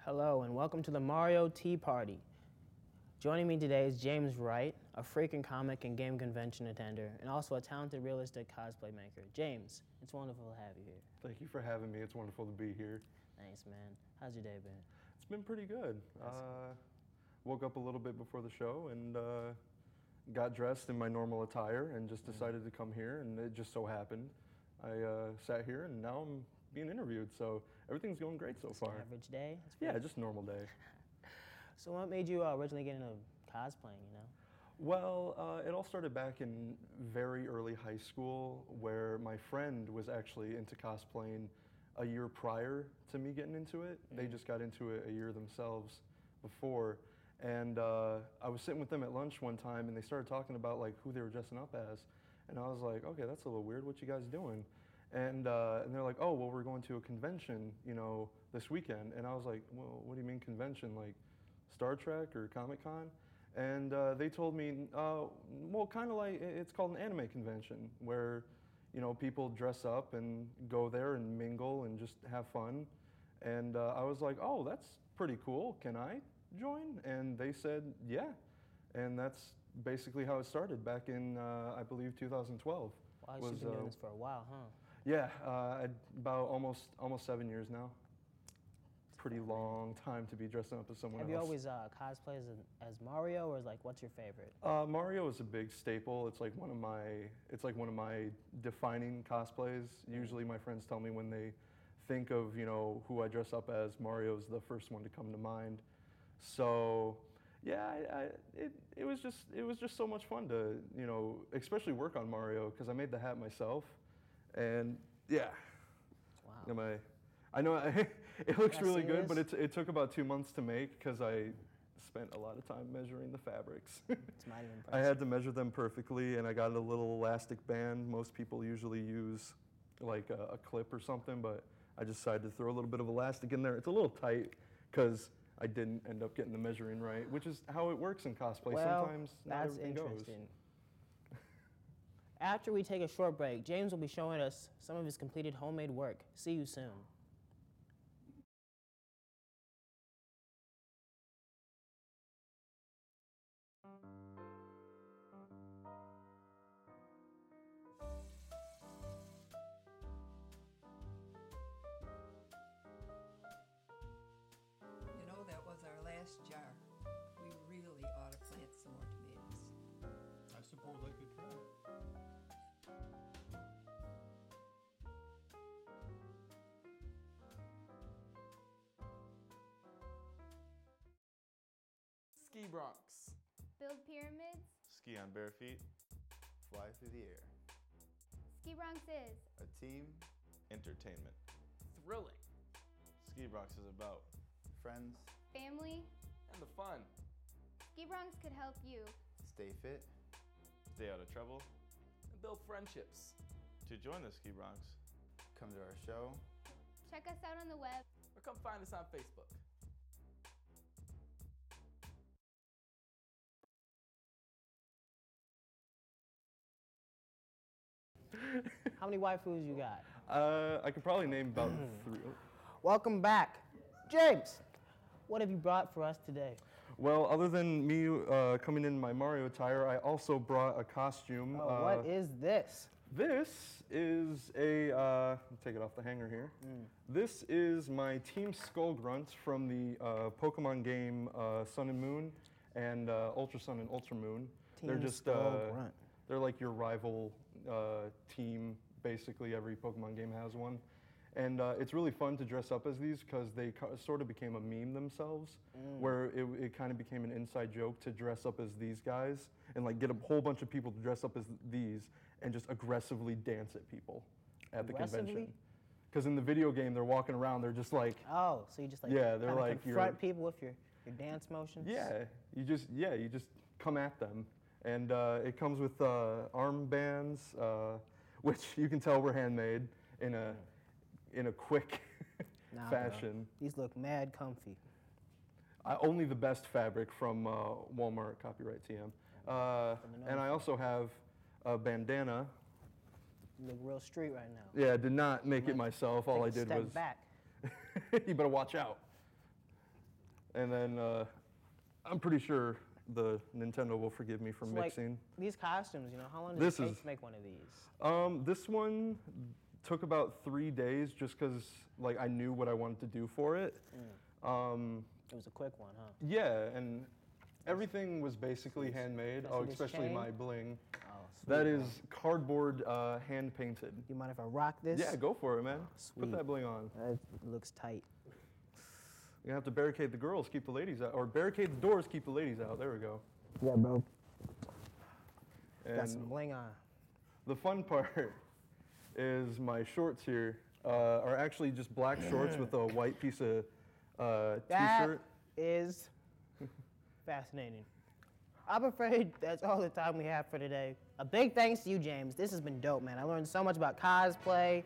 Hello and welcome to the Mario Tea Party. Joining me today is James Wright, a frequent comic and game convention attender, and also a talented realistic cosplay maker. James, it's wonderful to have you here. Thank you for having me. It's wonderful to be here. Thanks, man. How's your day been? It's been pretty good. Woke up a little bit before the show and got dressed in my normal attire and just decided to come here, and it just so happened. I sat here and now I'm being interviewed, so everything's going great so far. Average day? Yeah, just normal day. So what made you originally get into cosplaying, you know? Well, it all started back in very early high school where my friend was actually into cosplaying a year prior to me getting into it. They just got into it a year themselves before. And I was sitting with them at lunch one time and they started talking about like who they were dressing up as. And I was like, okay, that's a little weird. What you guys doing? And they're like, oh, well, we're going to a convention, you know, this weekend. And I was like, well, what do you mean convention? Like Star Trek or Comic-Con? And they told me, well, kind of like, it's called an anime convention where, you know, people dress up and go there and mingle and just have fun. And I was like, oh, that's pretty cool. Can I join? And they said, yeah. And that's basically how it started back in, I believe, 2012. Wow, you've been doing this for a while, huh? Yeah, about almost 7 years now. Pretty long time to be dressing up as someone else. Have you always cosplayed as Mario, or is like, what's your favorite? Mario is a big staple. It's like one of my defining cosplays. Usually, my friends tell me when they think of, you know, who I dress up as, Mario's the first one to come to mind. So, yeah, it was just so much fun to, you know, especially work on Mario because I made the hat myself, and yeah. Wow. I know it looks really good, serious? but it took about 2 months to make because I spent a lot of time measuring the fabrics. It's mighty impressive. I had to measure them perfectly, and I got a little elastic band. Most people usually use like a clip or something, but I just decided to throw a little bit of elastic in there. It's a little tight because I didn't end up getting the measuring right, which is how it works in cosplay. Well, sometimes not that's everything interesting. After we take a short break, James will be showing us some of his completed homemade work. See you soon. You know, that was our last jar. We really ought to plant some more tomatoes. I suppose I could try it. Ski Bronx. Build pyramids. Ski on bare feet. Fly through the air. Ski Bronx is A team. Entertainment. Thrilling. Ski Bronx is about Friends. family. And the fun. Ski Bronx could help you. Stay fit. stay out of trouble. And build friendships. To join the Ski Bronx, Come to our show. Check us out on the web. Or come find us on Facebook. How many waifus you got? I could probably name about 3. Welcome back. James, what have you brought for us today? Well, other than me coming in my Mario attire, I also brought a costume. What is this? This is a, take it off the hanger here. This is my Team Skull Grunt from the Pokemon game Sun and Moon and Ultra Sun and Ultra Moon. They're just, Skull Grunt. They're like your rival team. Basically, every Pokemon game has one. And it's really fun to dress up as these because they sort of became a meme themselves, where it kind of became an inside joke to dress up as these guys and like get a whole bunch of people to dress up as these and just aggressively dance at people at the convention. Because in the video game, they're walking around, they're just like, Oh, so you just like Yeah, they're kinda like confront people with your dance motions? yeah, you just come at them. And it comes with armbands, which you can tell were handmade in a quick Nah, fashion. bro. These look mad comfy. Only the best fabric from Walmart, copyright TM. And I also have a bandana. You look real street right now. Yeah, I did not make it myself. All I Take a did step was. back. You better watch out. And then I'm pretty sure the Nintendo will forgive me for So, like, mixing. these costumes, how long does This it take is- to make one of these? This one took about 3 days just because like I knew what I wanted to do for it. It was a quick one, huh? Yeah, and everything was basically handmade. Can I Oh, see this especially chain? my bling. Oh, sweet. That is cardboard hand painted. Do you mind if I rock this? Yeah, go for it, man. Sweet. Put that bling on. It looks tight. You're gonna have to barricade the girls, keep the ladies out, or barricade the doors, keep the ladies out. There we go. Yeah, bro. Got And some bling on. the fun part is my shorts here are actually just black shorts with a white piece of That t-shirt. is fascinating. I'm afraid that's all the time we have for today. A big thanks to you, James. This has been dope, man. I learned so much about cosplay,